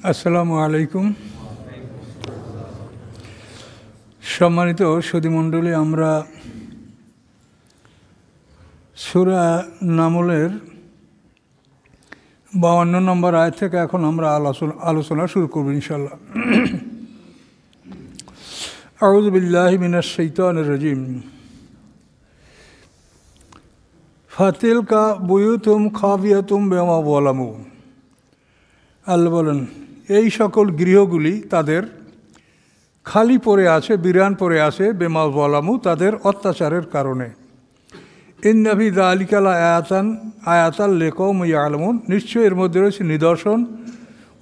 আসসালামু আলাইকুম। সম্মানিত সুধীমণ্ডলী, আমরা সূরা নামলের 52 নম্বর আয়াত থেকে এখন আমরা আলোচনা শুরু করব ইনশাআল্লাহ। আউযু বিল্লাহি মিনাশ শাইতানির রাজিম। ফাতিলকা বুয়ুতুম খাবিয়াতুম বিমা যালামু। আল্লাহ বলেন, এই সকল গৃহগুলি তাদের খালি পড়ে আছে, বিরান পড়ে আছে, বিমা যালামু, তাদের অত্যাচারের কারণে। ইন্না ফি যালিকা লাআয়াতান লিকাওমিন ইয়ালামুন, নিশ্চয়ই এর মধ্যে রয়েছে নিদর্শন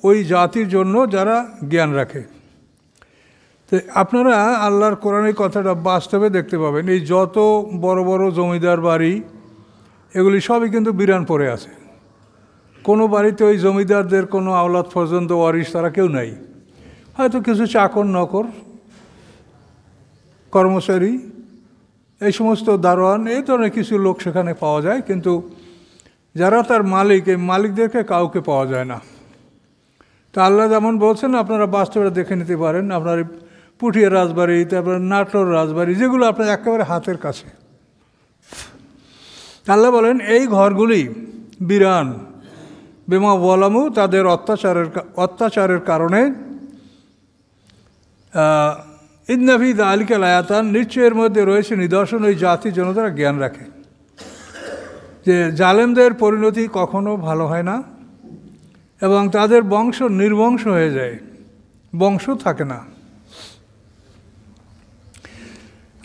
ওই জাতির জন্য যারা জ্ঞান রাখে। তো আপনারা আল্লাহর কোরআনের কথাটা বাস্তবে দেখতে পাবেন। এই যত বড় বড় জমিদার বাড়ি এগুলি সবই কিন্তু বিরান পড়ে আছে। কোনো বাড়িতে ওই জমিদারদের কোনো আওলাদ পর্যন্ত ওয়ারিশ তারা কেউ নাই। হয়তো কিছু চাকর নকর, কর্মচারী, এই সমস্ত দারোয়ান, এই ধরনের কিছু লোক সেখানে পাওয়া যায়, কিন্তু যারা তার মালিক, এই মালিকদেরকে কাউকে পাওয়া যায় না। তা আল্লাহ যেমন বলছেন আপনারা বাস্তবে দেখে নিতে পারেন। আপনার পুঠিয়া রাজবাড়ি, তারপর নাটোর রাজবাড়ি, যেগুলো আপনার একেবারে হাতের কাছে। আল্লাহ বলেন এই ঘরগুলি বিরান, বিমা যালামু, তাদের অত্যাচারের কারণে। ইন্না ফি যালিকা লাআয়াতান, নিশ্চয়ের মধ্যে রয়েছে নিদর্শন ওই জাতির জন্য তারা জ্ঞান রাখে। যে জালেমদের পরিণতি কখনো ভালো হয় না এবং তাদের বংশ নির্বংশ হয়ে যায়, বংশ থাকে না।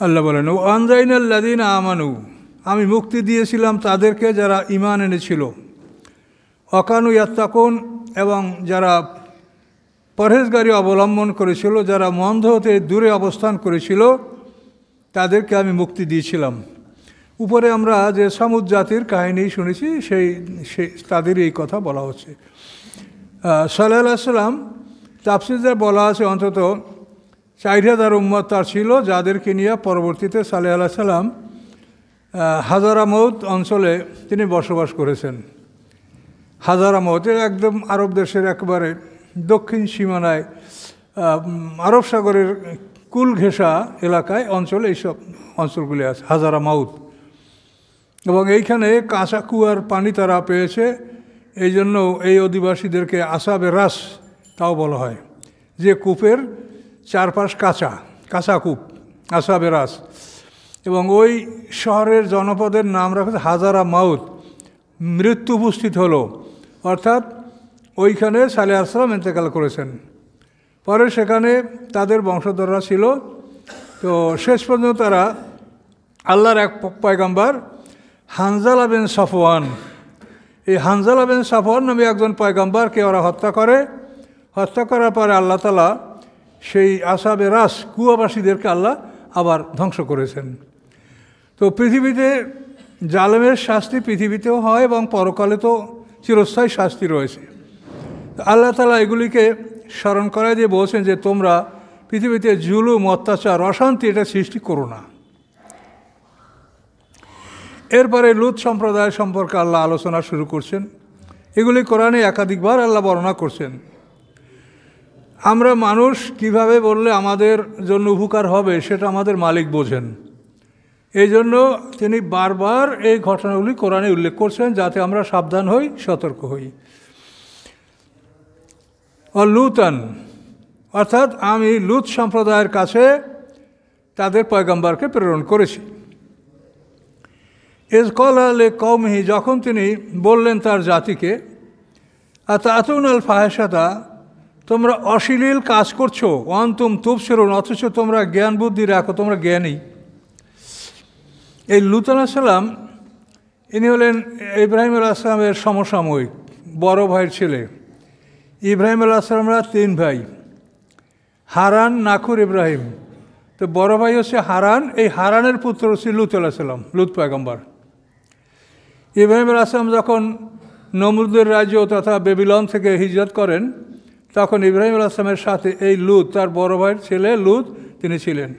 আল্লাহ বলেন, ও আনজাইনাল্লাযীনা আমানু, আমি মুক্তি দিয়েছিলাম তাদেরকে যারা ঈমান এনেছিল। অকানু ইয়াত্তাকুন, এবং যারা পরহেজগারি অবলম্বন করেছিল, যারা মন্দ হতে দূরে অবস্থান করেছিল, তাদেরকে আমি মুক্তি দিয়েছিলাম। উপরে আমরা যে সামুদ জাতির কাহিনী শুনেছি, সেই তাদের এই কথা বলা হচ্ছে। সালেহ আলাইহিস সালাম তাফসীরে বলা আছে অন্তত 4000 উম্মত তার ছিল, যাদেরকে নিয়ে পরবর্তীতে সালেহ আলাইহিস সালাম হাজারামউত অঞ্চলে তিনি বসবাস করেছেন। হাজারামউত একদম আরব দেশের একেবারে দক্ষিণ সীমানায়, আরব সাগরের কুল ঘেঁষা এলাকায় অঞ্চলে এইসব অঞ্চলগুলি আছে, হাজারামউত। এবং এইখানে কাঁচা কুয়ার পানি তারা পেয়েছে, এই জন্য এই অধিবাসীদেরকে আসাবে রাস তাও বলা হয়, যে কূপের চারপাশ কাঁচা কূপ, আসাবে রাস। এবং ওই শহরের জনপদের নাম রাখা হাজারামাউত, মৃত্যু উপস্থিত হলো, অর্থাৎ ওইখানে সালেহ আলাইহিস সালাম ইন্তেকাল করেছেন। পরে সেখানে তাদের বংশধররা ছিল। তো শেষ পর্যন্ত তারা আল্লাহর এক পয়গম্বর হানজালা বিন সাফওয়ান, এই হানজালা বিন সাফওয়ান নামে একজন পয়গম্বরকে ওরা হত্যা করে। হত্যা করার পরে আল্লাহ তাআলা সেই আসাবে রাস কুয়াবাসীদেরকে আল্লাহ আবার ধ্বংস করেছেন। তো পৃথিবীতে জালেমের শাস্তি পৃথিবীতেও হয় এবং পরকালে তো চিরস্থায়ী শাস্তি রয়েছে। আল্লাহ তাআলা এগুলিকে স্মরণ করায় দিয়ে বলছেন যে তোমরা পৃথিবীতে জুলুম, অত্যাচার, অশান্তি এটা সৃষ্টি করো না। এরপরে লূত সম্প্রদায় সম্পর্কে আল্লাহ আলোচনা শুরু করছেন। এগুলি কোরআনে একাধিকবার আল্লাহ বর্ণনা করছেন। আমরা মানুষ কিভাবে বললে আমাদের জন্য উপকার হবে সেটা আমাদের মালিক বোঝেন। এই জন্য তিনি বারবার এই ঘটনাগুলি কোরআনে উল্লেখ করছেন, যাতে আমরা সাবধান হই, সতর্ক হই। লুতান, অর্থাৎ আমি লুত সম্প্রদায়ের কাছে তাদের পয়গম্বরকে প্রেরণ করেছি। ইয ক্বালা লিকওমিহি, যখন তিনি বললেন তার জাতিকে, আতাতুনাল ফাহিশাতা, তোমরা অশ্লীল কাজ করছো, ওয়া আনতুম তুবসিরুন, অথচ তোমরা জ্ঞান বুদ্ধি রাখো, তোমরা জ্ঞানী। এই লূত আলাইহিস সালাম ইনি হলেন ইব্রাহিম আলাইহিস সালামের সমসাময়িক বড় ভাইয়ের ছেলে। ইব্রাহিম আলাইহিস সালামরা 3 ভাই, হারান, নাখুর, ইব্রাহিম। তো বড় ভাই হচ্ছে হারান, এই হারানের পুত্র হচ্ছে লূত আলাইহিস সালাম, লূত পয়গম্বর। ইব্রাহিম আলাইহিস সালাম যখন নমরুদের রাজ্য তথা বেবিলন থেকে হিজরত করেন, তখন ইব্রাহিম আলাইহিস সালামের সাথে এই লূত, তার বড় ভাইয়ের ছেলে লূত, তিনি ছিলেন।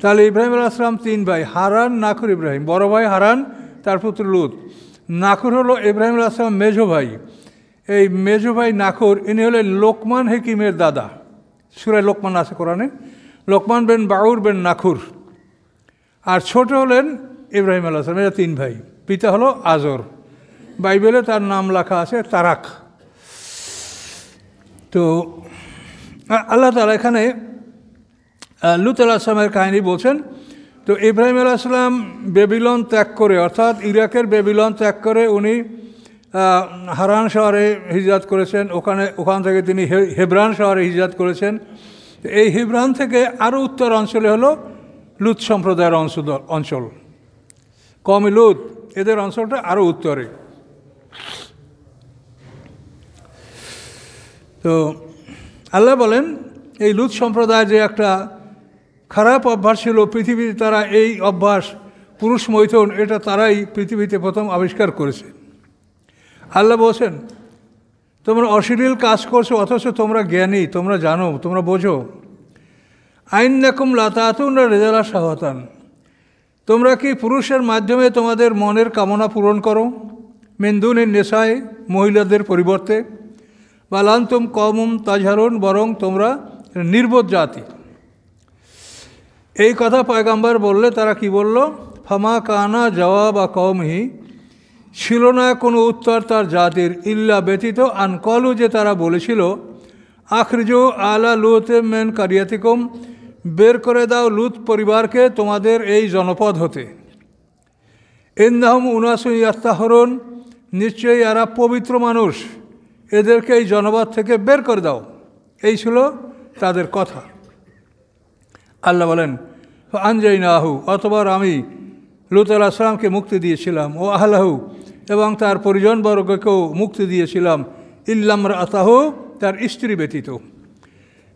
তাহলে ইব্রাহিম আলাইহিস সালাম 3 ভাই, হারান, নাখুর, ইব্রাহিম। বড় ভাই হারান, তার পুত্র লূত। নাখুর হলো ইব্রাহিম আলাইহিস সালাম মেজো ভাই। এই মেজো ভাই নাখুর ইনি হলেন লোকমান হাকিমের দাদা। সূরা লোকমান আছে কোরআনে, লোকমান বিন বাউর বিন নাখুর। আর ছোট হলেন ইব্রাহিম আলাইহিস সালাম। এরা 3 ভাই। পিতা হলো আজর, বাইবেলে তার নাম লেখা আছে তারাক। তো আল্লাহ তাআলা এখানে লূত আলাইহিস সালামের কাহিনী বলছেন। তো ইব্রাহিম আলাইহিস সালাম বেবিলন ত্যাগ করে, অর্থাৎ ইরাকের বেবিলন ত্যাগ করে উনি হারান শহরে হিজরত করেছেন। ওখান থেকে তিনি হেব্রন শহরে হিজরত করেছেন। এই হেব্রন থেকে আরও উত্তর অঞ্চলে হলো লূত সম্প্রদায়ের অঞ্চল, কওমে লূত, এদের অঞ্চলটা আরও উত্তরে। তো আল্লাহ বলেন এই লূত সম্প্রদায় যে একটা খারাপ অভ্যাস ছিল পৃথিবীতে, তারা এই অভ্যাস পুরুষ মৈথুন এটা তারাই পৃথিবীতে প্রথম আবিষ্কার করেছে। আল্লাহ বলছেন তোমরা অশ্লীল কাজ করছো অথচ তোমরা জ্ঞানী, তোমরা জানো, তোমরা বোঝো। আইন্নাকুম লাতাতুন রিজালা শাহওয়াতান, তোমরা কি পুরুষের মাধ্যমে তোমাদের মনের কামনা পূরণ করো? মিন দুনিন নিসায়ে, মহিলাদের পরিবর্তে। বালান্তুম কওমুম তাজহারুন, বরং তোমরা নির্বোধ জাতি। এই কথা পয়গম্বর বললে তারা কি বলল? ফামা কানা জওয়াব কওমিহি, ছিল না কোনো উত্তর তার জাতির, ইল্লা ব্যতীত আনকলু, যে তারা বলেছিল আখরিজু আলা লুত মিন কারিয়াতিকুম, বের করে দাও লুত পরিবারকে তোমাদের এই জনপদ হতে। ইন্নাহুম উনাসুন ইয়াত্তাহরুন, নিশ্চয়ই এরা পবিত্র মানুষ, এদেরকে এই জনপদ থেকে বের করে দাও। এই ছিল তাদের কথা। আল্লাহ বলেন আনজাইনাহু, অতবার আমি লূত আলাইহিস সালামকে মুক্তি দিয়েছিলাম, ও আহলাহু, এবং তার পরিজনবর্গকেও মুক্তি দিয়েছিলাম, ইল্লাম রাতাহু, তার স্ত্রী ব্যতীত।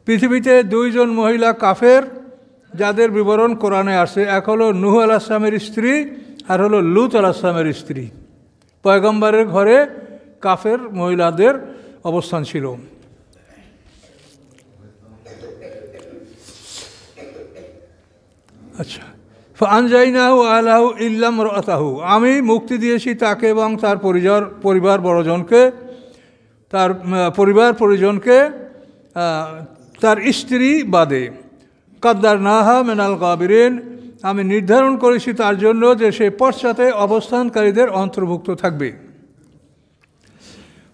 পৃথিবীতে 2 জন মহিলা কাফের যাদের বিবরণ কোরআনে আসে, এক হলো নূহ আলাইহিস সালামের স্ত্রী আর হলো লূত আলাইহিস সালামের স্ত্রী। পয়গম্বরের ঘরে কাফের মহিলাদের অবস্থান ছিল। আচ্ছা, ফানজাইনাহু আলাহু ইল্লাম রাতাহু, আমি মুক্তি দিয়েছি তাকে এবং তার পরিবার বড়জনকে, তার পরিবার পরিজনকে, তার স্ত্রী বাদে। কাদ্দারনাহা মিনাল গাবিরিন, আমি নির্ধারণ করেছি তার জন্য যে সে পশ্চাতে অবস্থানকারীদের অন্তর্ভুক্ত থাকবে।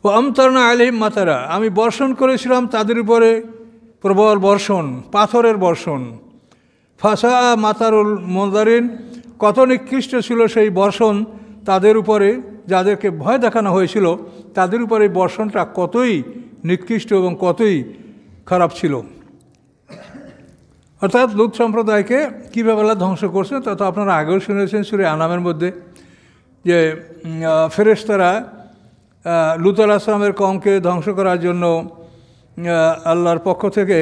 ও আমতারনা আলাইহিম মাতারা, আমি বর্ষণ করেছিলাম তাদের উপরে প্রবল বর্ষণ, পাথরের বর্ষণ। ফাসা মাতারুল মুনজারিন, কত নিকৃষ্ট ছিল সেই বর্ষণ তাদের উপরে, যাদেরকে ভয় দেখানো হয়েছিল তাদের উপরে বর্ষণটা কতই নিকৃষ্ট এবং কতই খারাপ ছিল। অর্থাৎ লূত সম্প্রদায়কে কীভাবে আল্লাহ ধ্বংস করছে তা তো আপনারা আগেও শুনেছেন সূরা আনামের মধ্যে, যে ফেরেশতারা লূত আলাইহিস সালামের কওমকে ধ্বংস করার জন্য আল্লাহর পক্ষ থেকে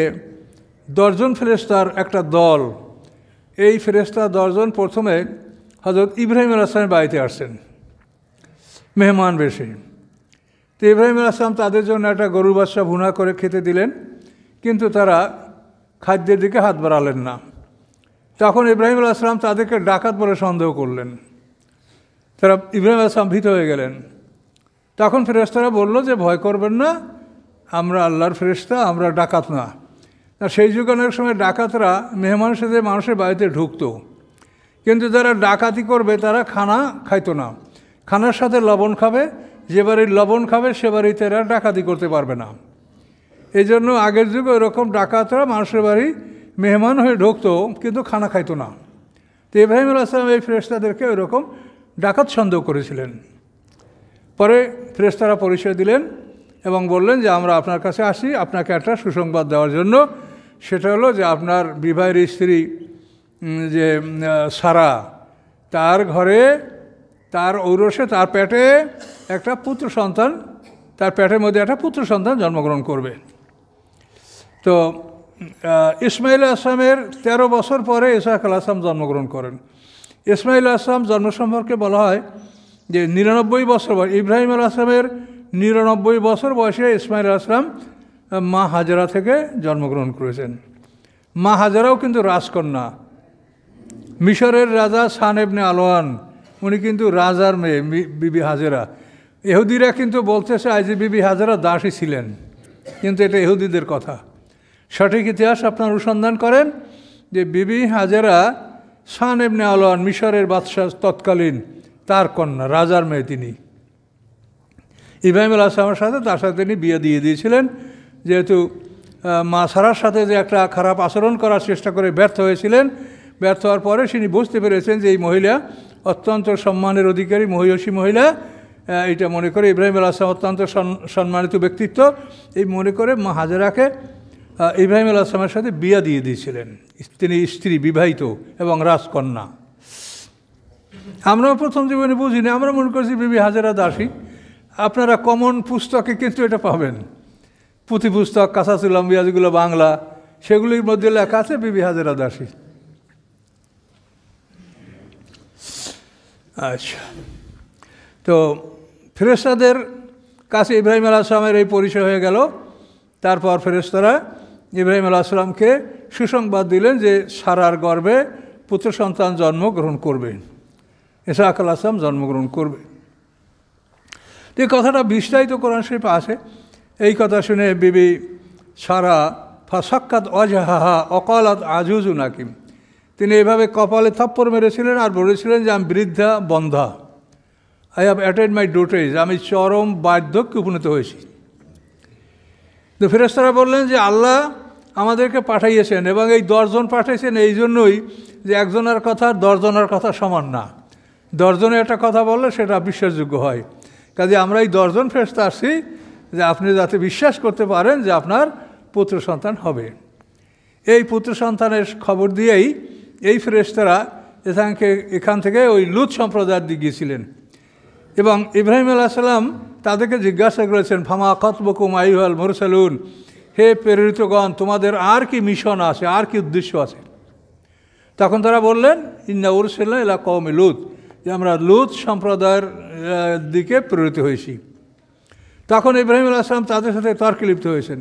10 জন ফেরেশতার একটা দল, এই ফেরেশতা 10 জন প্রথমে হযরত ইব্রাহিম আলাইহিস সালামের বাড়িতে আসছেন মেহমান বেশে। তো ইব্রাহিম আলাইহিস সালাম তাদের জন্য একটা গরুর বাচ্চা ভুনা করে খেতে দিলেন, কিন্তু তারা খাদ্যের দিকে হাত বাড়ালেন না। তখন ইব্রাহিম আলাইহিস সালাম তাদেরকে ডাকাত বলে সন্দেহ করলেন। তারা ইব্রাহিম আলাইহিস সালাম ভীত হয়ে গেলেন। তখন ফেরেশতারা বলল যে ভয় করবেন না, আমরা আল্লাহর ফেরেশতা, আমরা ডাকাত না। সেই যুগে অনেক সময় ডাকাতরা মেহমানের সাথে মানুষের বাড়িতে ঢুকতো, কিন্তু যারা ডাকাতি করবে তারা খানা খাইতো না। খানার সাথে লবণ খাবে, যে বাড়ির লবণ খাবে সে বাড়িতে এরা ডাকাতি করতে পারবে না। এই জন্য আগের যুগে ওরকম ডাকাতরা মানুষের বাড়ি মেহমান হয়ে ঢুকতো, কিন্তু খানা খাইতো না। তো ইব্রাহিম আলাইহিস সালাম এই ফেরেশতাদেরকে ওইরকম ডাকাত সন্দেহ করেছিলেন। পরে ফেরেশতারা পরিচয় দিলেন এবং বললেন যে আমরা আপনার কাছে আসি আপনাকে একটা সুসংবাদ দেওয়ার জন্য। সেটা হলো যে আপনার বিবাহের স্ত্রী যে সারা, তার ঘরে, তার ঔরসে, তার পেটে একটা পুত্র সন্তান, তার পেটের মধ্যে একটা পুত্র সন্তান জন্মগ্রহণ করবে। তো ইসমাইল আসলামের 13 বছর পরে ইসহাক আলাইহিস সালাম জন্মগ্রহণ করেন। ইসমাইল আলাইহিস সালাম জন্ম সম্পর্কে বলা হয় যে 99 বছর বয়স, ইব্রাহিম আলাইহিস সালামের 99 বছর বয়সে ইসমাইল আলাইহিস সালাম মা হাজেরা থেকে জন্মগ্রহণ করেছেন। মা হাজেরাও কিন্তু রাজকন্যা। মিশরের রাজা সান ইবনে আলওয়ান, উনি কিন্তু রাজার মেয়ে বিবি হাজেরা। ইহুদিরা কিন্তু বলতে চায় যে বিবি হাজেরা দাসী ছিলেন, কিন্তু এটা ইহুদিদের কথা। সঠিক ইতিহাস আপনার অনুসন্ধান করেন যে বিবি হাজেরা শান ইবনে আলওয়ান, মিশরের বাদশাহ তৎকালীন, তার কন্যা, রাজার মেয়ে তিনি। ইব্রাহিম আলাইহিস সাথে তার সাথে তিনি বিয়ে দিয়ে দিয়েছিলেন। যেহেতু মা সারার সাথে যে একটা খারাপ আচরণ করার চেষ্টা করে ব্যর্থ হয়েছিলেন, ব্যর্থ হওয়ার পরে তিনি বুঝতে পেরেছেন যে এই মহিলা অত্যন্ত সম্মানের অধিকারী, মহিষী মহিলা। এটা মনে করে ইব্রাহিম আলাইহিস অত্যন্ত সম্মানিত ব্যক্তিত্ব, এই মনে করে মা হাজেরাকে ইব্রাহিম আলাইহিস সাথে বিয়ে দিয়ে দিয়েছিলেন। তিনি স্ত্রী, বিবাহিত এবং রাজকন্যা। আমরাও প্রথম জীবনে বুঝিনি, আমরা মনে করছি বিবি হাজেরা দাসী। আপনারা কমন পুস্তকে কিন্তু এটা পাবেন, পুঁথি পুস্তক, কাসাসুল আম্বিয়া যেগুলো বাংলা, সেগুলির মধ্যে লেখা আছে বিবি হাজেরা দাসী। আচ্ছা, তো ফেরেশতাদের কাছে ইব্রাহিম আলাইহিস সালামের এই পরিচয় হয়ে গেল। তারপর ফেরেশতারা ইব্রাহিম আলাইহিস সালামকে সুসংবাদ দিলেন যে সারার গর্ভে পুত্র সন্তান জন্মগ্রহণ করবে, ইসহাক আলাইহিস সালাম জন্মগ্রহণ করবে। এই কথাটা বিস্তারিত কোরআন শরীফে আছে। এই কথা শুনে বিবি সারা ফাসাক্কাত ওয়াজহাহা ওয়াকালাত আজুজুন হাকিম, তিনি এভাবে কপালে থাপ্পড় মেরেছিলেন আর বলেছিলেন যে আমি বৃদ্ধা বন্ধা, আই হ্যাভ অ্যাটেন্ড মাই ডোটেজ, আমি চরম বার্ধক্যে উপনীত হয়েছি। তো ফেরেশতারা বললেন যে আল্লাহ আমাদেরকে পাঠাইয়েছেন এবং এই 10 জন পাঠিয়েছেন এই জন্যই যে একজনের কথা 10 জনের কথা সমান না। 10 জনে একটা কথা বললে সেটা বিশ্বাসযোগ্য হয়। কাজে আমরা এই 10 জন ফেরেশতা আসছি যে আপনি যাতে বিশ্বাস করতে পারেন যে আপনার পুত্র সন্তান হবে। এই পুত্র সন্তানের খবর দিয়েই এই ফেরেশতারা এখান থেকে ওই লূত সম্প্রদায়ের দিকে গিয়েছিলেন এবং ইব্রাহিম আলাইহিস সালাম তাদেরকে জিজ্ঞাসা করেছেন, ফামা খাতবুকুম আইয়ুহাল মুরসালুন, হে প্রেরিতগণ, তোমাদের আর কি মিশন আছে, আর কি উদ্দেশ্য আছে? তখন তারা বললেন, ইন্না উরসিলনা ইলা কওমি লূত, যে আমরা লূত সম্প্রদায়ের দিকে প্রেরিত হয়েছি। তখন ইব্রাহিম আলাইহিস সালাম তাদের সাথে তর্কে লিপ্ত হয়েছেন।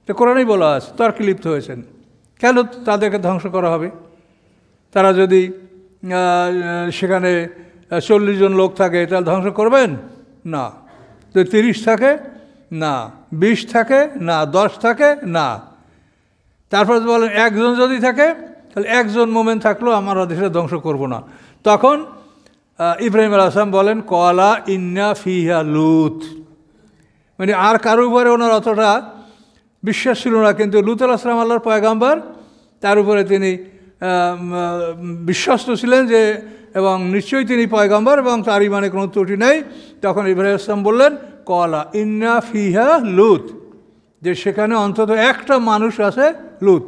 এটা কোরআনেই বলা আছে, তর্কে লিপ্ত হয়েছেন। কেন তাদেরকে ধ্বংস করা হবে? তারা যদি সেখানে 40 জন লোক থাকে তাহলে ধ্বংস করবেন না। যদি 30 থাকে না, 20 থাকে না, 10 থাকে না। তারপর বলেন একজন যদি থাকে তাহলে একজন মোমেন থাকলেও আমরা দেশে ধ্বংস করব না। তখন ইব্রাহিম আলাইহিস সালাম বলেন, কলা ইন্না ফিহা লূত, মানে আর কারো উপরে ওনার অতটা বিশ্বাস ছিল না, কিন্তু লূত আলাইহিস সালাম আল্লাহর পয়গাম্বর, তার উপরে তিনি বিশ্বস্ত ছিলেন যে, এবং নিশ্চয়ই তিনি পয়গাম্বর এবং তার ইমানে কোনো ত্রুটি নেই। তখন ইব্রাহিম আলাইহিস সালাম বললেন, কলা ইন্না ফিহা লূত, যে সেখানে অন্তত একটা মানুষ আছে, লূত।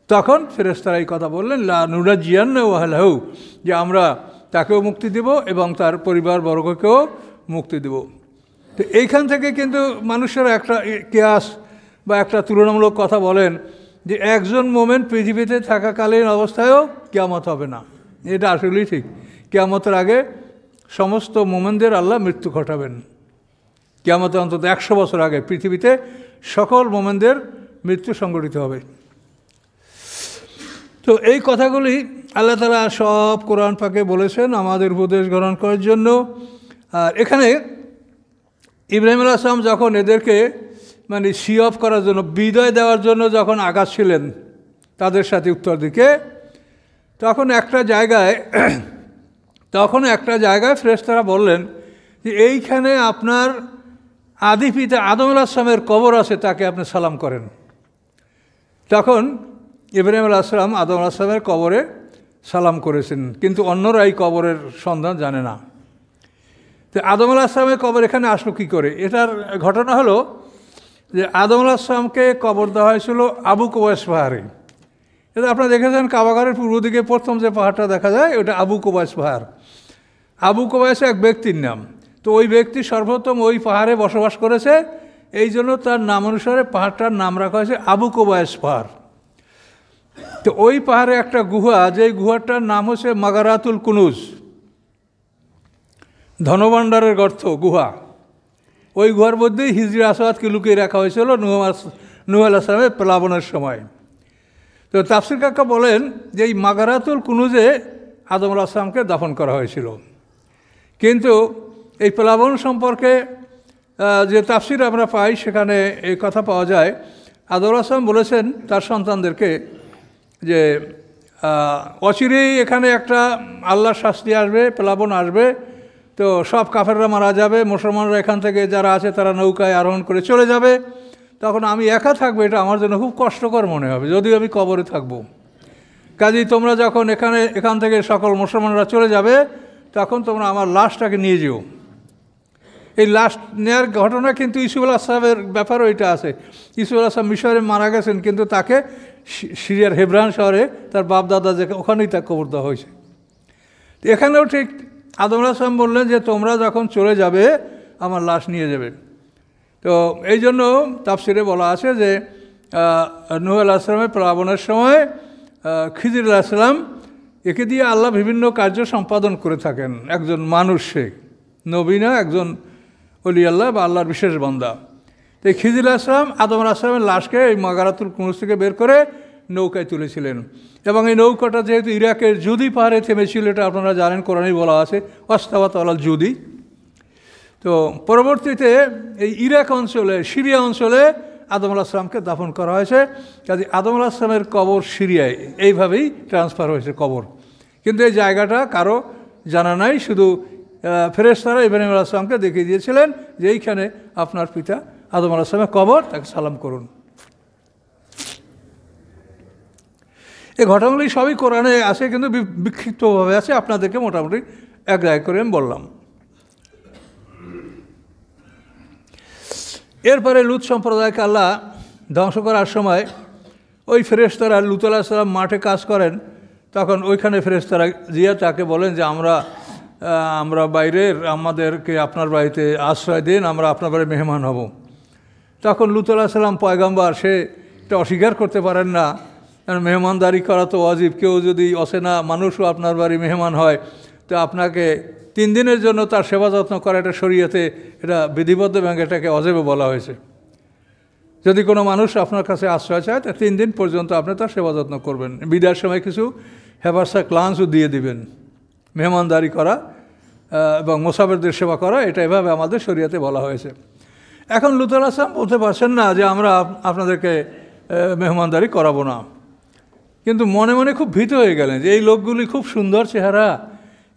তখন ফেরেশতারা এই কথা বললেন, লা নুনাজ্জিয়ান্নাহু ওয়া আহলাহু, যে আমরা তাকেও মুক্তি দেব এবং তার পরিবারবর্গকেও মুক্তি দেব। তো এইখান থেকে কিন্তু মানুষেরা একটা কিয়াস বা একটা তুলনামূলক কথা বলেন যে একজন মোমেন পৃথিবীতে থাকাকালীন অবস্থায়ও কিয়ামত হবে না। এটা আসলেই ঠিক। কিয়ামতের আগে সমস্ত মোমেনদের আল্লাহ মৃত্যু ঘটাবেন। কিয়ামতের অন্তত 100 বছর আগে পৃথিবীতে সকল মোমেনদের মৃত্যু সংঘটিত হবে। তো এই কথাগুলি আল্লাহ তাআলা সব কোরআন পাকে বলেছেন আমাদের উপদেশ গ্রহণ করার জন্য। আর এখানে ইব্রাহিম আলাইহিস সালাম যখন এদেরকে মানে সি অফ করার জন্য, বিদায় দেওয়ার জন্য যখন আগাচ্ছিলেন তাদের সাথে উত্তর দিকে, তখন একটা জায়গায় ফেরেশতারা বললেন যে এইখানে আপনার আদি পিতা আদম আলাইহিস সালামের কবর আছে, তাকে আপনি সালাম করেন। তখন ইব্রাহিম আলাইহিস সালাম আদম আলাইহিস সালামের কবরে সালাম করেছেন, কিন্তু অন্যরা এই কবরের সন্ধান জানে না। তো আদম আলাইহিস সালামের কবর এখানে আসলো কী করে? এটার ঘটনা হলো যে আদম আলাইহিস সালামকে কবর দেওয়া হয়েছিল আবু কুবাইস পাহাড়ে। এটা আপনারা দেখেছেন কাবাঘরের পূর্ব দিকে প্রথম যে পাহাড়টা দেখা যায় ওটা আবু কুবাইস পাহাড়। আবু কুবাইস এক ব্যক্তির নাম। তো ওই ব্যক্তি সর্বপ্রথম ওই পাহাড়ে বসবাস করেছে, এই জন্য তার নাম অনুসারে পাহাড়টার নাম রাখা হয়েছে আবু কুবাইস পাহাড়। তো ওই পাহাড়ে একটা গুহা, যেই গুহাটার নাম হচ্ছে মাগারাতুল কুনুজ, ধনভাণ্ডারের গর্ত গুহা। ওই গুহার মধ্যেই হিজরি আসওয়াদকে লুকিয়ে রাখা হয়েছিল নূহ আলাইহিস সালামের প্লাবনের সময়। তো তাফসীর কাকা বলেন যে এই মাগারাতুল কুনুজে আদম আলাইহিস সালামকে দাফন করা হয়েছিল। কিন্তু এই প্লাবন সম্পর্কে যে তাফসির আমরা পাই সেখানে এই কথা পাওয়া যায়, আদম আসলাম বলেছেন তার সন্তানদেরকে যে অচিরেই এখানে একটা আল্লাহর শাস্তি আসবে, প্লাবন আসবে, তো সব কাফেররা মারা যাবে, মুসলমানরা এখান থেকে যারা আছে তারা নৌকায় আরোহণ করে চলে যাবে, তখন আমি একা থাকবো, এটা আমার জন্য খুব কষ্টকর মনে হবে যদিও আমি কবরে থাকবো। কাজেই তোমরা যখন এখান থেকে সকল মুসলমানরা চলে যাবে তখন তোমরা আমার লাশটাকে নিয়ে যেও। এই লাশ নেওয়ার ঘটনা কিন্তু ইউসুফ আলাইহিস সালামের ব্যাপারও এটা আছে। ইউসুফ আলাইহিস সালাম মিশরে মারা গেছেন, কিন্তু তাকে সিরিয়ার হেব্রান শহরে তার বাপ দাদা যে ওখানেই তাকে কবর দেওয়া হয়েছে। এখানেও ঠিক আদম আলাইহিস সালাম বললেন যে তোমরা যখন চলে যাবে আমার লাশ নিয়ে যাবে। তো এই জন্য তাফসিরে বলা আছে যে নূহ আলাইহিস সালামের প্লাবনের সময় খিজির আলাইহিস সালাম একে দিয়ে আল্লাহ বিভিন্ন কার্য সম্পাদন করে থাকেন। একজন মানুষ, সে নবী না, একজন ওলি আল্লাহ বা আল্লাহর বিশেষ বান্দা। তো এই খিজির আলাইহিস সালাম আদম আলাইহিস সালামের লাশকে এই মাগারাতুল কুনুজ থেকে বের করে নৌকায় তুলেছিলেন, এবং এই নৌকাটা যেহেতু ইরাকের জুদি পাহাড়ে থেমেছিল, এটা আপনারা জানেন, কোরআনেই বলা আছে ওয়াস্তাওয়াত আলাল জুদি। তো পরবর্তীতে এই ইরাক অঞ্চলে, সিরিয়া অঞ্চলে আদম আলাইহিস সালামকে দাফন করা হয়েছে। কাজে আদম আলাইহিস সালামের কবর সিরিয়ায় এইভাবেই ট্রান্সফার হয়েছে কবর, কিন্তু এই জায়গাটা কারো জানা নাই, শুধু ফেরেশতারা ইব্রাহিম আলাইহিস সালামকে দেখিয়ে দিয়েছিলেন যে এইখানে আপনার পিতা আদম আলাইহিস সালামের কবর, তাকে সালাম করুন। এই ঘটনাগুলি সবই কোরআনে আছে, কিন্তু বিক্ষিপ্তভাবে আছে, আপনাদেরকে মোটামুটি এক জায়গায় করে আমি বললাম। এরপরে লুত সম্প্রদায়কে আল্লাহ ধ্বংস করার সময় ওই ফেরেশতারা, লুত আলাইহিস সালাম মাঠে কাজ করেন, তখন ওইখানে ফেরেশতারা গিয়ে তাকে বলেন যে আমরা বাইরের, আমাদেরকে আপনার বাড়িতে আশ্রয় দিন, আমরা আপনার বাড়ি মেহমান হব। তখন লুত আলাইহিস সালাম পয়গম্বর, সে এটা অস্বীকার করতে পারেন না, কারণ মেহমানদারি করা তো ওয়াজিব। কেউ যদি অচেনা মানুষও আপনার বাড়ি মেহমান হয়, তো আপনাকে 3 দিনের জন্য তার সেবা যত্ন করা, এটা শরীয়তে এটা বিধিবদ্ধ, এবং এটাকে অজেবে বলা হয়েছে। যদি কোনো মানুষ আপনার কাছে আশ্রয় চায়, তা 3 দিন পর্যন্ত আপনি তার সেবা যত্ন করবেন, বিদায়ের সময় কিছু হেফাজা ক্লান্সও দিয়ে দিবেন। মেহমানদারি করা এবং মুসাফিরদের সেবা করা, এটা এভাবে আমাদের শরীয়তে বলা হয়েছে। এখন লুত আলাইহিস সালাম বলতে পারছেন না যে আমরা আপনাদেরকে মেহমানদারি করাবো না, কিন্তু মনে মনে খুব ভীত হয়ে গেলেন যে এই লোকগুলি খুব সুন্দর চেহারা,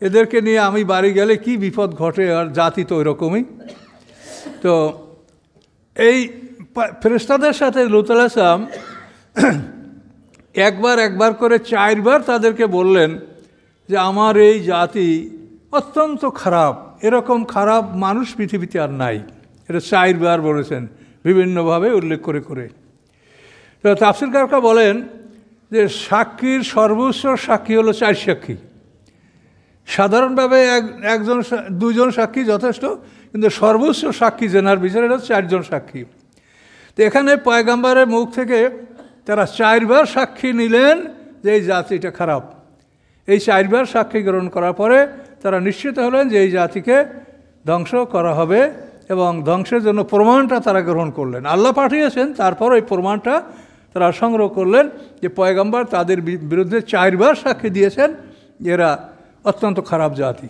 এদেরকে নিয়ে আমি বাড়ি গেলে কি বিপদ ঘটে, আর জাতি তো ওইরকমই। তো এই ফেরেশতাদের সাথে লুত আলাইহিস সালাম একবার করে 4 বার তাদেরকে বললেন যে আমার এই জাতি অত্যন্ত খারাপ, এরকম খারাপ মানুষ পৃথিবীতে আর নাই। এটা 4 বার বলেছেন, বিভিন্নভাবে উল্লেখ করে করে। তো তাফসীরকাররা বলেন যে সাক্ষীর সর্বোচ্চ সাক্ষী হলো 4 সাক্ষী। সাধারণভাবে 2জন সাক্ষী যথেষ্ট, কিন্তু সর্বোচ্চ সাক্ষী জেনার বিচারে এটা 4 জন সাক্ষী। তো এখানে পয়গম্বরের মুখ থেকে তারা 4 বার সাক্ষী নিলেন যে এই জাতিটা খারাপ। এই 4 বার সাক্ষী গ্রহণ করার পরে তারা নিশ্চিত হলেন যে এই জাতিকে ধ্বংস করা হবে, এবং ধ্বংসের জন্য প্রমাণটা তারা গ্রহণ করলেন। আল্লাহ পাঠিয়েছেন, তারপর এই প্রমাণটা তারা সংগ্রহ করলেন যে পয়গম্বর তাদের বিরুদ্ধে 4 বার সাক্ষী দিয়েছেন, এরা অত্যন্ত খারাপ জাতি।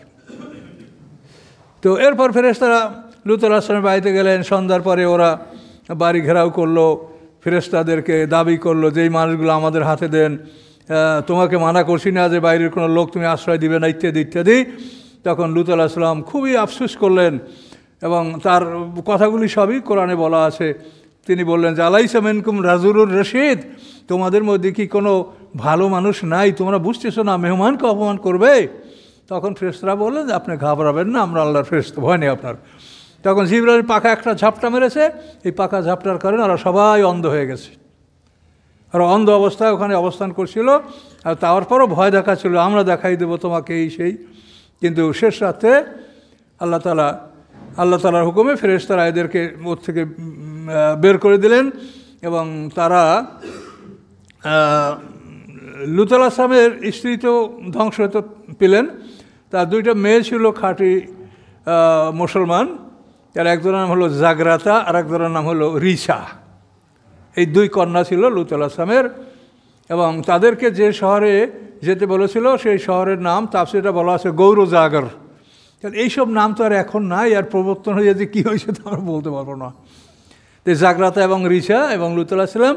তো এরপর ফেরেশতারা লুত আলাইহিস সালামের বাড়িতে গেলেন। সন্ধ্যার পরে ওরা বাড়ি ঘেরাও করলো, ফেরেশতাদেরকে দাবি করলো যে এই মানুষগুলো আমাদের হাতে দেন, তোমাকে মানা করছি না যে বাইরের কোনো লোক তুমি আশ্রয় দিবে না, ইত্যাদি ইত্যাদি। তখন লুত আলাইহিস সালাম খুবই আফসোস করলেন, এবং তার কথাগুলি সবই কোরআনে বলা আছে। তিনি বললেন যে আলাইসা মিনকুম রাজুলুর রশিদ, তোমাদের মধ্যে কি কোনো ভালো মানুষ নাই? তোমরা বুঝতেছো না মেহমানকে অপমান করবে? তখন ফেরেশতারা বললেন যে আপনি ঘাবড়াবেন না, আমরা আল্লাহর ফেরেশতা, ভয় নেই আপনার। তখন জিবরাইল পাকা একটা ঝাপটা মেরেছে, এই পাকা ঝাপটার কারণে ওরা সবাই অন্ধ হয়ে গেছে। ওরা অন্ধ অবস্থায় ওখানে অবস্থান করছিল, আর তারপরও ভয় দেখাচ্ছিল আমরা দেখাই দেবো তোমাকে, এই সেই। কিন্তু শেষ রাতে আল্লাহ তাআলার হুকুমে ফেরেশতারা এদেরকে ওর থেকে বের করে দিলেন, এবং তারা লুত আলাইহিস সালামের স্ত্রী তো ধ্বংস হতে পেলেন। তার 2টা মেয়ে ছিল খাঁটি মুসলমান, তার একজনের নাম হলো জাগরাতা, আর একজনের নাম হলো রিসা। এই 2 কন্যা ছিল লুত আলাইহিস সালামের, এবং তাদেরকে যে শহরে যেতে বলেছিল সেই শহরের নাম তাফসীরে বলা আছে গৌরজাগর। কারণ এইসব নাম তো আর এখন নাই, আর প্রবর্তন হয়ে যে কী হয়েছে তা আমরা বলতে পারবো না। তো জাগ্রাতা এবং রিচা এবং লূত আলাইহিস সালাম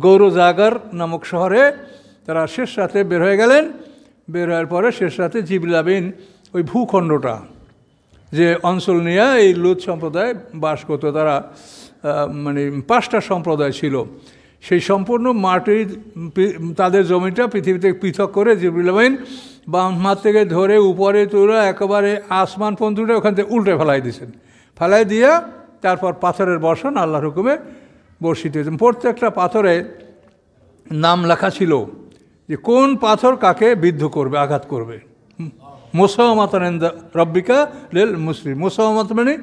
গৌরজাগার নামক শহরে তারা শেষ রাতে বের হয়ে গেলেন। বের হওয়ার পরে শেষ রাতে জিবরিল আমিন ওই ভূখণ্ডটা যে অঞ্চল নিয়ে এই লূত সম্প্রদায় বাস করত, তারা মানে 5টা সম্প্রদায় ছিল, সেই সম্পূর্ণ মাটির তাদের জমিটা পৃথিবীতে পৃথক করে জিবরিল আমিন বাম হাত থেকে ধরে উপরে তুলে একেবারে আসমান পর্যন্ত ওখান থেকে উল্টে ফেলাই দিয়েছেন। ফেলাই দিয়ে তারপর পাথরের বর্ষণ আল্লাহর হুকুমে বর্ষিত হয়েছেন। প্রত্যেকটা পাথরে নাম লেখা ছিল যে কোন পাথর কাকে বিদ্ধ করবে, আঘাত করবে। মুসাওয়ামাতান রব্বিকা লিল মুসলিম, মুসাওয়ামাত মানে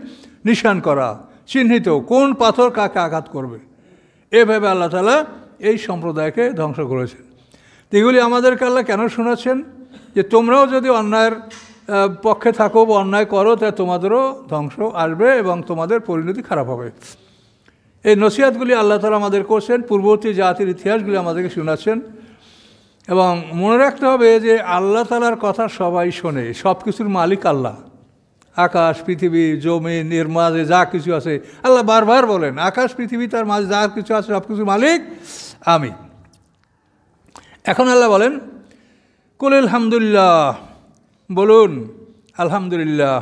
নিশান করা, চিহ্নিত কোন পাথর কাকে আঘাত করবে। এভাবে আল্লাহ তাআলা এই সম্প্রদায়কে ধ্বংস করেছেন। এগুলি আমাদেরকে আল্লাহ কেন শোনাচ্ছেন? যে তোমরাও যদি অন্যায়ের পক্ষে থাকো বা অন্যায় করো, তা তোমাদেরও ধ্বংস আসবে এবং তোমাদের পরিণতি খারাপ হবে। এই নসিহতগুলি আল্লাহ তাআলা আমাদের করছেন, পূর্ববর্তী জাতির ইতিহাসগুলি আমাদেরকে শোনাচ্ছেন। এবং মনে রাখতে হবে যে আল্লাহ তাআলার কথা সবাই শোনে, সব কিছুর মালিক আল্লাহ। আকাশ পৃথিবী জমিন এর মাঝে যা কিছু আছে, আল্লাহ বারবার বলেন আকাশ পৃথিবী তার মাঝে যা কিছু আছে সব কিছুর মালিক আমি। এখন আল্লাহ বলেন কুল আলহামদুলিল্লাহ, বলুন আলহামদুলিল্লাহ।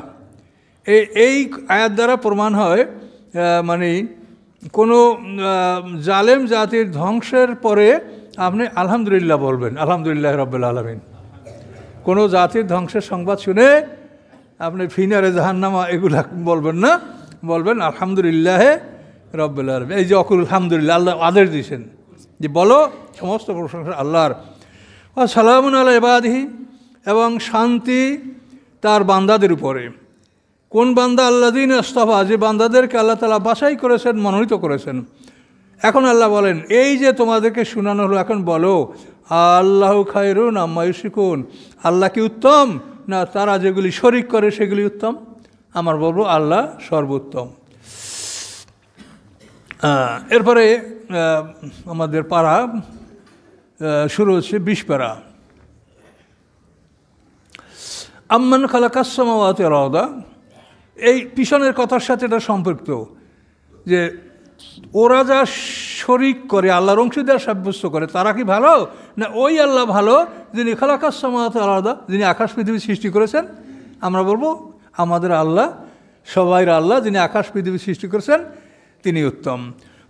এই আয়াত দ্বারা প্রমাণ হয় মানে কোনো জালেম জাতির ধ্বংসের পরে আপনি আলহামদুলিল্লাহ বলবেন, আলহামদুলিল্লাহ রাব্বিল আলামিন। কোনো জাতির ধ্বংসের সংবাদ শুনে আপনি ফিনারে জাহান্নামা এগুলা বলবেন না, বলবেন আলহামদুলিল্লাহ রাব্বিল আলামিন। এই যে অকুল আলহামদুলিল্লাহ, আল্লাহ আদেশ দিয়েছেন যে বলো সমস্ত প্রশংসা আল্লাহর। সালামুন আলা ইবাদিহি, এবং শান্তি তার বান্দাদের উপরে। কোন বান্দা? আল্লাযীনা ইসতাফা, যে বান্দাদেরকে আল্লাহ তাআলা বাছাই করেছেন, মনোনীত করেছেন। এখন আল্লাহ বলেন এই যে তোমাদেরকে শোনানো হলো, এখন বলো আল্লাহু খায়রুন আম্মা ইউশরিকুন, আল্লাহ কি উত্তম না তারা যেগুলি শরিক করে সেগুলি উত্তম? আমার বলবো আল্লাহ সর্বোত্তম। এরপরে আমাদের পারা শুরু হচ্ছে 20 পারা। আম্মান খালাকাস সামাওয়াতি ওয়াল আরদা, এই পিছনের কথার সাথে এটা সম্পৃক্ত যে ওরা যা শরিক করে, আল্লাহর অংশীদার সাব্যস্ত করে, তারা কি ভালো না ওই আল্লাহ ভালো যিনি খালাকাস সামাওয়াতি ওয়াল আরদা, যিনি আকাশ পৃথিবী সৃষ্টি করেছেন? আমরা বলবো আমাদের আল্লাহ, সবাইর আল্লাহ, যিনি আকাশ পৃথিবী সৃষ্টি করেছেন তিনি উত্তম।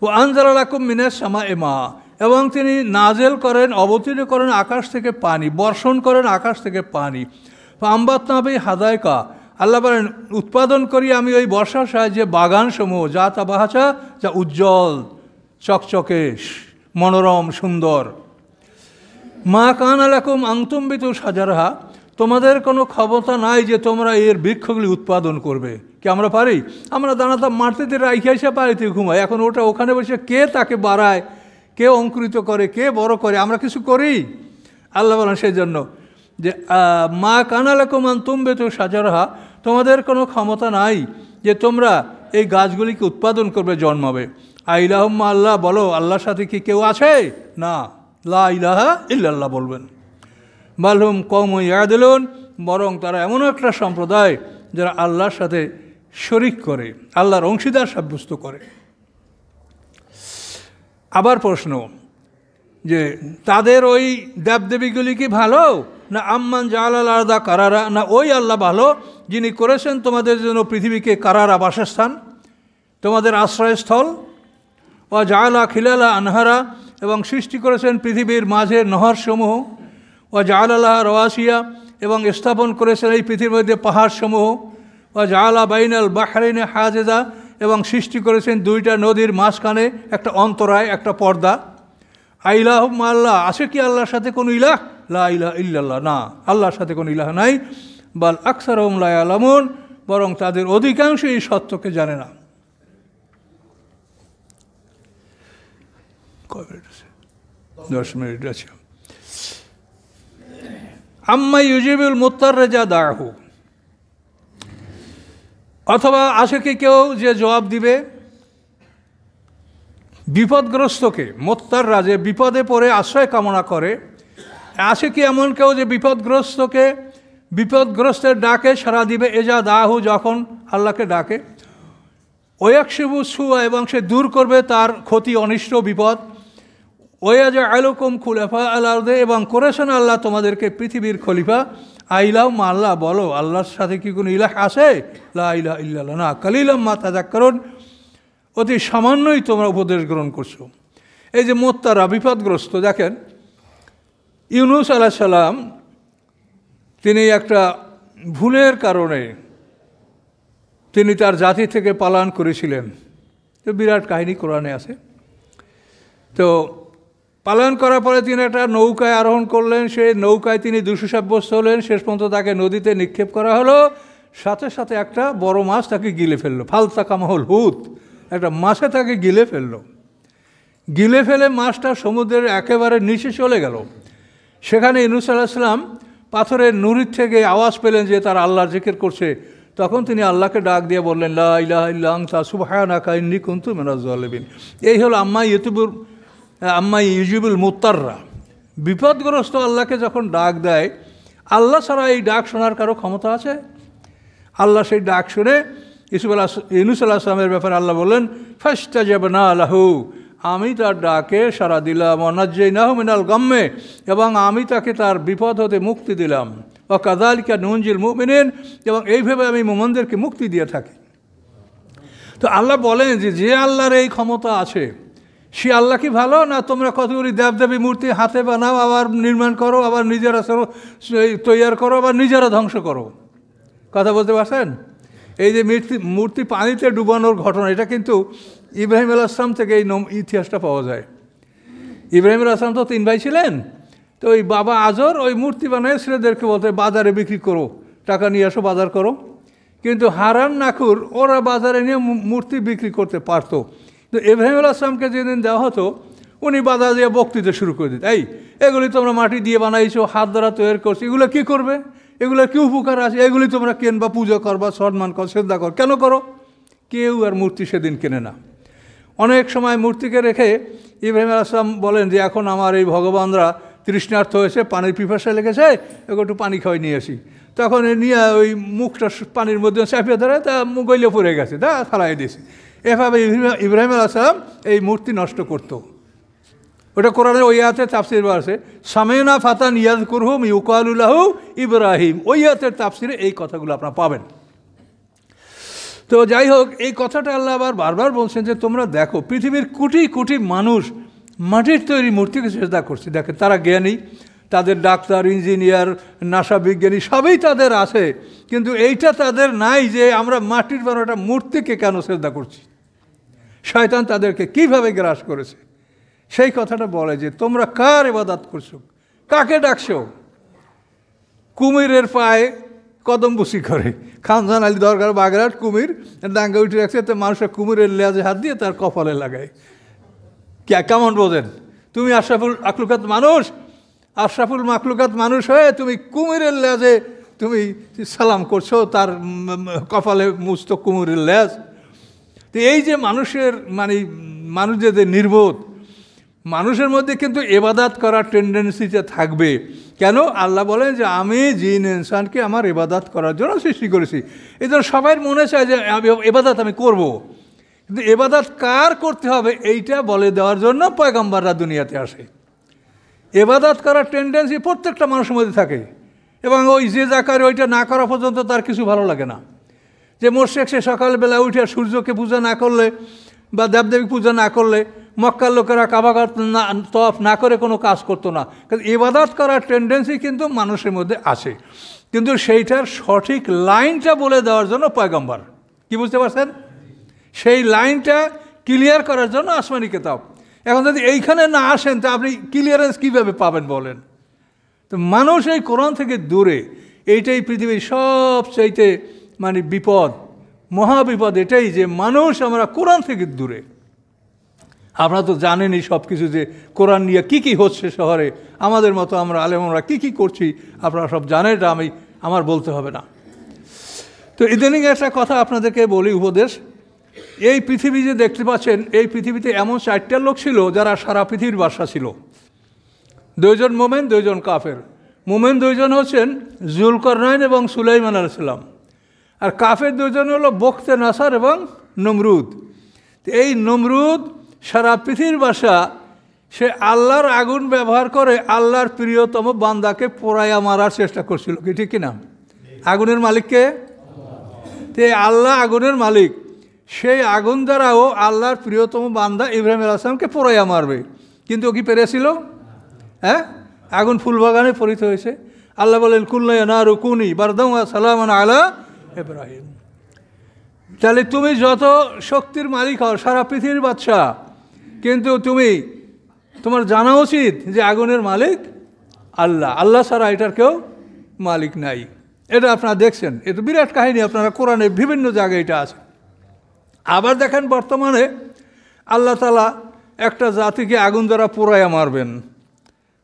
ও আনজালা লাকুম মিনাস সামাই মা, এবং তিনি নাজেল করেন, অবতীর্ণ করেন আকাশ থেকে পানি, বর্ষণ করেন আকাশ থেকে পানি। আম্বাতনা বি হাদায়কা, আল্লাহ বলেন উৎপাদন করি আমি ওই বর্ষার সাহায্যে বাগানসমূহ, যা তা বাহাচা, যা উজ্জ্বল চকচকে মনোরম সুন্দর। মা কান আলাকুম আংতুম্বিতু সাজারহা, তোমাদের কোনো ক্ষমতা নাই যে তোমরা এর বৃক্ষগুলি উৎপাদন করবে। কি আমরা পারি? আমরা দানাটা মাটিতে রাইখে এসে বাড়িতে ঘুমাই, এখন ওটা ওখানে বসে কে তাকে বাড়ায়, কে অঙ্কুরিত করে, কে বড় করে? আমরা কিছু করি? আল্লাহ বলেন সেই জন্য যে মা কানালাকুম আনতুম্বিতু সাজারহা, তোমাদের কোনো ক্ষমতা নাই যে তোমরা এই গাছগুলিকে উৎপাদন করবে, জন্মাবে। আইলাহুম্মা, আল্লাহ বলো আল্লাহর সাথে কি কেউ আছে? না, লা ইলাহা ইল্লাল্লাহ বলবেন। বালহুম কওমুন ইয়াদিলুন, বরং তারা এমন একটা সম্প্রদায় যারা আল্লাহর সাথে শরিক করে, আল্লাহর অংশীদার সাব্যস্ত করে। আবার প্রশ্ন যে তাদের ওই দেবদেবীগুলি কি ভালো না আম্মান জাআলাল আরদা কারারা, না ওই আল্লাহ ভালো যিনি করেছেন তোমাদের জন্য পৃথিবীকে কারারা, বাসস্থান, তোমাদের আশ্রয়স্থল। ও জাআলা খিলালা আনহারা, এবং সৃষ্টি করেছেন পৃথিবীর মাঝে নহরসমূহ। ও জাআলা লাহা রওয়াসিয়া, এবং স্থাপন করেছেন এই পৃথিবীর মধ্যে পাহাড়সমূহ। ও জাআলা বাইনাল বাহরাইনি হাজিজা, এবং সৃষ্টি করেছেন দুইটা নদীর মাঝখানে একটা অন্তরায়, একটা পর্দা। আইলাহুম্মা, আল্লাহ আছে কি আল্লাহর সাথে কোনো ইলাহ? লা ইলাহা ইল্লাল্লাহ, না, আল্লাহর সাথে কোনো ইলাহ নাই। বাল আকসারুহুম লা ইয়ালামুন, বরং তাদের অধিকাংশ এই সত্যকে জানে না। কয় মিনিট আছে? 10 মিনিট আছে। আম্মা ইউজিবুল মুত্তাররা যা দাহু, অথবা আছে কি কেউ যে জবাব দিবে বিপদগ্রস্তকে? মোত্তাররা, যে বিপদে পড়ে আশ্রয় কামনা করে, আছে কি এমন কেউ যে বিপদগ্রস্তকে বিপদগ্রস্তের ডাকে সাড়া দিবে, এজা দাহু, যখন আল্লাহকে ডাকে, ওয়াকশিবু সুয়া, এবং সে দূর করবে তার ক্ষতি, অনিষ্ট, বিপদ, ওয়াজা আলুকুম খুলাফা আল আরদে, এবং করেছেন আল্লাহ তোমাদেরকে পৃথিবীর খলিফা। আইলাম মা, আল্লাহ বলো, আল্লাহর সাথে কি কোনো ইলাহ আছে? লা ইলাহা ইল্লাল্লাহ, না। কালিলাম মা তাযাক্কারুন, অতি সামান্যই তোমরা উপদেশ গ্রহণ করছো। এই যে মোত্তারা, বিপদগ্রস্ত, দেখেন ইউনূস আলাইহিস সালাম, তিনি একটা ভুলের কারণে তিনি তার জাতি থেকে পালায়ন করেছিলেন। তো বিরাট কাহিনী কোরআনে আছে। তো পালায়ন করার পরে তিনি একটা নৌকায় আরোহণ করলেন, সেই নৌকায় তিনি দোষী সাব্যস্ত হলেন, শেষ পর্যন্ত তাকে নদীতে নিক্ষেপ করা হলো। সাথে সাথে একটা বড় মাছ তাকে গিলে ফেললো, ফালতাকামাহুল হুত, একটা মাছে তাকে গিলে ফেললো। গিলে ফেলে মাছটা সমুদ্রের একেবারে নিচে চলে গেল। সেখানে ইউনূস আলাইহিস সালাম পাথরের নুড়ির থেকে আওয়াজ পেলেন যে তার আল্লাহর জিকির করছে। তখন তিনি আল্লাহকে ডাক দিয়ে বললেন, লা ইলাহা ইল্লা আনতা সুবহানাকা ইন্নী কুনতু মিনাজ জালিমিন। এই হলো আম্মা ইউজিবুল মুত্তাররা। বিপদগ্রস্ত আল্লাহকে যখন ডাক দেয়, আল্লাহ ছাড়া এই ডাক শোনার কারো ক্ষমতা আছে? আল্লাহ সেই ডাক শুনে ইউনূস আলাইহিস সালামের ব্যাপারে আল্লাহ বললেন, ফাস্তাজাবনা লাহু, আমি তার ডাকে সাড়া দিলাম, ওয়ানাজ্জাইনাহু মিনাল গাম্মে, এবং আমি তাকে তার বিপদ হতে মুক্তি দিলাম, ওয়া কাযালিকা নুনজিল মুমিনিন, এবং এইভাবে আমি মুমিনদেরকে মুক্তি দিয়ে থাকি। তো আল্লাহ বলেন যে আল্লাহর এই ক্ষমতা আছে, সে আল্লাহ কি ভালো না তোমরা কতগুলি দেবদেবী মূর্তি হাতে বানাও, আবার নির্মাণ করো, আবার নিজেরা তৈয়ার করো, আবার নিজেরা ধ্বংস করো? কথা বলতে পারছেন? এই যে মূর্তি পানিতে ডুবানোর ঘটনা, এটা কিন্তু ইব্রাহিম আলাইহিস সালাম থেকে এই ইতিহাসটা পাওয়া যায়। ইব্রাহিম আলাইহিস সালাম তো 3 ভাই ছিলেন। তো ওই বাবা আজর ওই মূর্তি বানায় ছেলেদেরকে বলতে, বাজারে বিক্রি করো, টাকা নিয়ে আসো, বাজার করো। কিন্তু হারান নাকুর ওরা বাজারে নিয়ে মূর্তি বিক্রি করতে পারতো। তো ইব্রাহিম আলাইহিস সালামকে যেদিন দেওয়া হতো, উনি বাজার দিয়ে বক্তৃতা শুরু করে দিত, এগুলি তোমরা মাটি দিয়ে বানাইছো, হাত দ্বারা তৈরি করছো, এগুলো কী করবে, এগুলোর কী উপকার আছে, এগুলি তোমরা কেনবা, পূজা করবা, সম্মান কর, শ্রদ্ধা কর, কেন করো? কেউ আর মূর্তি সেদিন কেনে না। অনেক সময় মূর্তিকে রেখে ইব্রাহিম আলাইহিস সালাম বলেন যে এখন আমার এই ভগবানরা তৃষ্ণার্থ হয়েছে, পানির পিপাসা লেগেছে, একটু পানি খাওয়াই নিয়ে আসি। তখন নিয়ে ওই মুখটা পানির মধ্যে চাপিয়ে ধরে, তা গইলে পড়ে গেছে, তা ফালাই দিয়েছে। এভাবে ইব্রাহিম আলাইহিস সালাম এই মূর্তি নষ্ট করত। ওটা কোরআনের ওই আয়াতের তাফসির আছে, সামেনা ফাতান ইয়াযকুরহুম ইউকালু লাহু ইব্রাহিম। ওই আয়াতের তাফসিরে এই কথাগুলো আপনারা পাবেন। তো যাই হোক, এই কথাটা আল্লাহ আবার বারবার বলছেন যে তোমরা দেখো পৃথিবীর কোটি কোটি মানুষ মাটির তৈরি মূর্তিকে সেজদা করছে। দেখেন তারা জ্ঞানী, তাদের ডাক্তার, ইঞ্জিনিয়ার, নাসা বিজ্ঞানী সবই তাদের আছে, কিন্তু এইটা তাদের নাই যে আমরা মাটির বানানো মূর্তিকে কেন সেজদা করছি। শয়তান তাদেরকে কিভাবে গ্রাস করেছে সেই কথাটা বলে যে তোমরা কার ইবাদত করছো, কাকে ডাকছো? কুমিরের পায়ে কদম বুসি করে। খানজান আলী দরগার বাগেরহাট কুমির ডাঙ্গা উঠে রাখছে, তো মানুষের কুমিরের লেজে হাত দিয়ে তার কপালে লাগায়। কেমন বোঝেন? তুমি আশরাফুল মাখলুকাত মানুষ হয়ে তুমি কুমিরের লেজে তুমি সালাম করছো, তার কপালে মুস্ত কুমিরের লেজ। তো এই যে মানুষ যে নির্বোধ, মানুষের মধ্যে কিন্তু ইবাদত করার টেন্ডেন্সিতে থাকবে। কেন? আল্লাহ বলেন যে আমি জিন ইনসানকে আমার ইবাদত করার জন্য সৃষ্টি করেছি। এই জন্য সবাই মনে চায় যে ইবাদত আমি করব, কিন্তু ইবাদত কার করতে হবে এইটা বলে দেওয়ার জন্য পয়গম্বররা দুনিয়াতে আসে। ইবাদত করার টেন্ডেন্সি প্রত্যেকটা মানুষের মধ্যে থাকে, এবং ওই যে জাকারে ওইটা না করা পর্যন্ত তার কিছু ভালো লাগে না। যে মোরশেক সে সকালবেলা উঠে সূর্যকে পূজা না করলে বা দেবদেবী পূজা না করলে, মক্কার লোকেরা কাবাঘর তওয়াফ না করে কোনো কাজ করতো না। কিন্তু ইবাদত করার টেন্ডেন্সি কিন্তু মানুষের মধ্যে আছে, কিন্তু সেইটার সঠিক লাইনটা বলে দেওয়ার জন্য পয়গম্বর, কি বুঝতে পারছেন? সেই লাইনটা ক্লিয়ার করার জন্য আসমানি কিতাব। এখন যদি এইখানে না আসেন তা আপনি ক্লিয়ারেন্স কীভাবে পাবেন বলেন? তো মানুষ এই কোরআন থেকে দূরে, এইটাই পৃথিবীর সবচাইতে বিপদ, মহাবিপদ এটাই যে মানুষ আমরা কোরআন থেকে দূরে। আপনারা তো জানেনই সব কিছু, যে কোরআন নিয়ে কী কী হচ্ছে শহরে, আমাদের মতো আমরা আলেমরা কী করছি আপনারা সব জানেন, এটা আমার বলতে হবে না। তো ইদানিং একটা কথা আপনাদেরকে বলি, উপদেশ। এই পৃথিবী যে দেখতে পাচ্ছেন, এই পৃথিবীতে এমন 4টা লোক ছিল যারা সারা পৃথিবীর বাদশা ছিল। 2 জন মোমেন, 2 জন কাফের। মুমিন দুইজন হচ্ছেন জুলকরনাইন এবং সুলাইমান আলাইহিস সালাম, আর কাফের দুইজন হলো বখতে নাসার এবং নমরুদ। এই নমরুদ সারা পৃথিবীর বাসা, সে আল্লাহর আগুন ব্যবহার করে আল্লাহর প্রিয়তম বান্দাকে পোড়াইয়া মারার চেষ্টা করছিল, কি ঠিক কিনা? আগুনের মালিককে, তে আল্লাহ আগুনের মালিক, সেই আগুন দ্বারাও আল্লাহর প্রিয়তম বান্দা ইব্রাহিম আলাইহিস সালামকে পোড়াইয়া মারবে, কিন্তু ও কি পেরেছিল? হ্যাঁ, আগুন ফুলবাগানে পরিত হয়েছে। আল্লাহ বলেন কুল্লা ইয়া নারু কুনি বারদাম ওয়া সালামান আলা ইব্রাহিম। তাহলে তুমি যত শক্তির মালিক হও, সারা পৃথিবীর বাদশাহ, কিন্তু তোমার জানা উচিত যে আগুনের মালিক আল্লাহ, আল্লাহ ছাড়া এটার কেউ মালিক নাই। এটা আপনারা দেখছেন, এটা বিরাট কাহিনী, আপনারা কোরআনে বিভিন্ন জায়গায় এটা আছে। আবার দেখেন বর্তমানে আল্লাহ তাআলা একটা জাতিকে আগুন দ্বারা পোড়াইয়া মারবেন।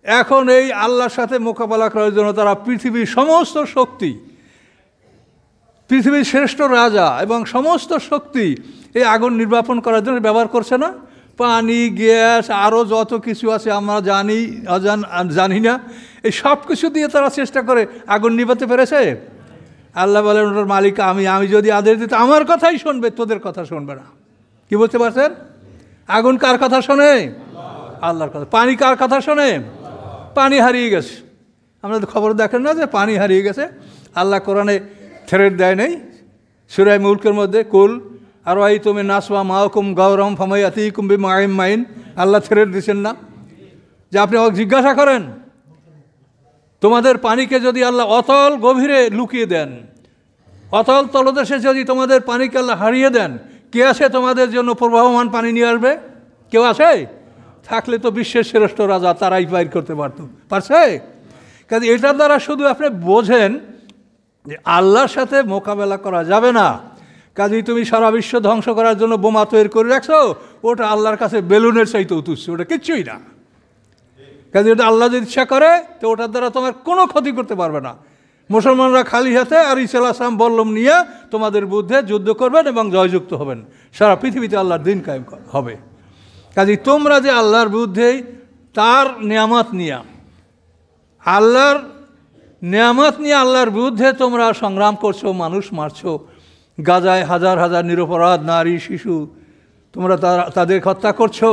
এখন এই আল্লাহর সাথে মোকাবেলা করার জন্য তারা পৃথিবীর সমস্ত শক্তি, পৃথিবীর শ্রেষ্ঠ রাজা এবং সমস্ত শক্তি এই আগুন নির্বাপন করার জন্য ব্যবহার করছে না? পানি, গ্যাস, আরও যত কিছু আছে আমরা জানি না, এই সব কিছু দিয়ে তারা চেষ্টা করে আগুন নিভাতে পেরেছে। আল্লাহ বলেন ওটার মালিক আমি যদি আদেশ দিতে আমার কথাই শুনবে, তোদের কথা শুনবে না। কি বলতে পারছেন? আগুন কার কথা শোনে? আল্লাহর কথা। পানি কার কথা শোনে? পানি হারিয়ে গেছে। আমরা তো খবর দেখেন না যে পানি হারিয়ে গেছে? আল্লাহ কোরআনে থ্রেট দেয় নেই? সূরা মুলকের মধ্যে কুল আর ওই তুমি নাসওয়া মাকুম গৌরম ফামায়াতি কুম্বি মাইম মাইন, আল্লাহ থ্রেট দিচ্ছেন না যে আপনি জিজ্ঞাসা করেন তোমাদের পানিকে যদি আল্লাহ অতল গভীরে লুকিয়ে দেন, অতল তলদেশে যদি তোমাদের পানিকে আল্লাহ হারিয়ে দেন, কে আছে তোমাদের জন্য প্রবাহমান পানি নিয়ে আসবে? কেউ আছে? থাকলে তো বিশ্বের শ্রেষ্ঠ রাজা তারাই বাইর করতে পারছে। কাজে এটার দ্বারা শুধু আপনি বোঝেন যে আল্লাহর সাথে মোকাবেলা করা যাবে না। কাজেই তুমি সারা বিশ্ব ধ্বংস করার জন্য বোমা তৈরি করে রাখছো, ওটা আল্লাহর কাছে বেলুনের চাইতেও তুচ্ছ, ওটা কিচ্ছুই না। কাজে ওটা আল্লাহ যদি ইচ্ছা করে তো ওটার দ্বারা তোমার কোনো ক্ষতি করতে পারবে না। মুসলমানরা খালি হাতে আর ঈসা আলাইহিস সালাম বল্লম নিয়ে তোমাদের বিরুদ্ধে যুদ্ধ করবেন এবং জয়যুক্ত হবেন, সারা পৃথিবীতে আল্লাহর দিন কায়েম হবে। কাজে তোমরা যে আল্লাহর বিরুদ্ধেই তার নিয়ামত নিয়ে, আল্লাহর নিয়ামত নিয়ে আল্লাহর বিরুদ্ধে তোমরা সংগ্রাম করছো, মানুষ মারছো, গাজায় হাজার হাজার নিরপরাধ নারী শিশু তোমরা তাদের হত্যা করছো,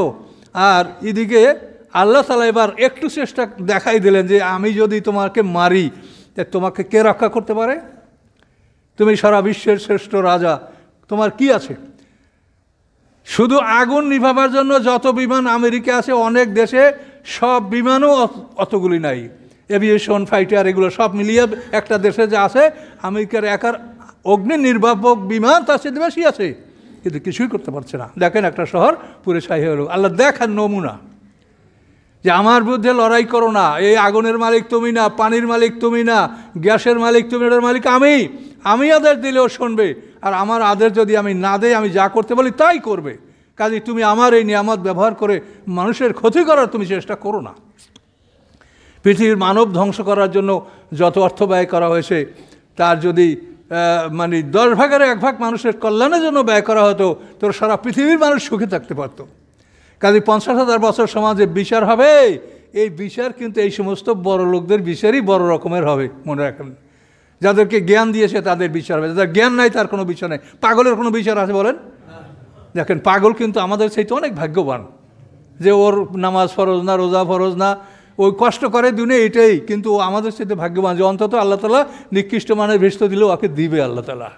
আর এদিকে আল্লাহ তাআলা এবার একটু চেষ্টা দেখাই দিলেন যে আমি যদি তোমাকে মারি তোমাকে কে রক্ষা করতে পারে? তুমি সারা বিশ্বের শ্রেষ্ঠ রাজা, তোমার কি আছে? শুধু আগুন নিভাবার জন্য যত বিমান আমেরিকা আছে, অনেক দেশে সব বিমানও অতগুলি নাই, এভিয়েশন ফাইটার এগুলো সব মিলিয়ে একটা দেশে যা আছে, আমেরিকার একার অগ্নি নির্বাপক বিমান তার সাথে বেশি আছে, কিন্তু কিছুই করতে পারছে না। দেখেন একটা শহর পুরে ছাই হলো। আল্লাহ দেখান নমুনা যে আমার বিরুদ্ধে লড়াই করো না, এই আগুনের মালিক তুমি না, পানির মালিক তুমি না, গ্যাসের মালিক তুমি, এটার মালিক আমি আদেশ দিলেও শুনবে, আর আমার আদেশ যদি আমি না দেই, আমি যা করতে বলি তাই করবে। কাজে তুমি আমার এই নিয়ামত ব্যবহার করে মানুষের ক্ষতি করার তুমি চেষ্টা করো না। পৃথিবীর মানব ধ্বংস করার জন্য যত অর্থ ব্যয় করা হয়েছে, তার যদি মানে 10 ভাগের 1 ভাগ মানুষের কল্যাণের জন্য ব্যয় করা হতো, তোর সারা পৃথিবীর মানুষ সুখে থাকতে পারতো। কাজে 50,000 বছর সমাজে বিচার হবে, এই বিচার কিন্তু এই সমস্ত বড় লোকদের বিচারই বড় রকমের হবে, মনে রাখেন। যাদেরকে জ্ঞান দিয়েছে তাদের বিচার হবে, যাদের জ্ঞান নাই তার কোনো বিচার নেই। পাগলের কোনো বিচার আছে বলেন? দেখেন পাগল কিন্তু আমাদের চাইতে অনেক ভাগ্যবান, যে ওর নামাজ ফরজ না, রোজা ফরজ না, ওই কষ্ট করে দুনিয়া এটাই, কিন্তু আমাদের চাইতে ভাগ্যবান যে অন্তত আল্লাহ তাআলা নিকৃষ্ট মানের ভেস্ত দিলেও ওকে দিবে আল্লাহ তাআলা।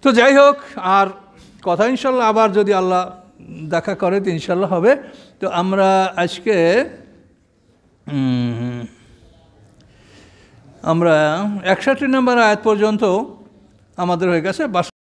তো যাই হোক, আর কথা ইনশাল্লাহ আবার যদি আল্লাহ দেখা করে তো ইনশাল্লাহ হবে। তো আমরা আজকে 61 নম্বর আয়াত পর্যন্ত আমাদের হয়ে গেছে।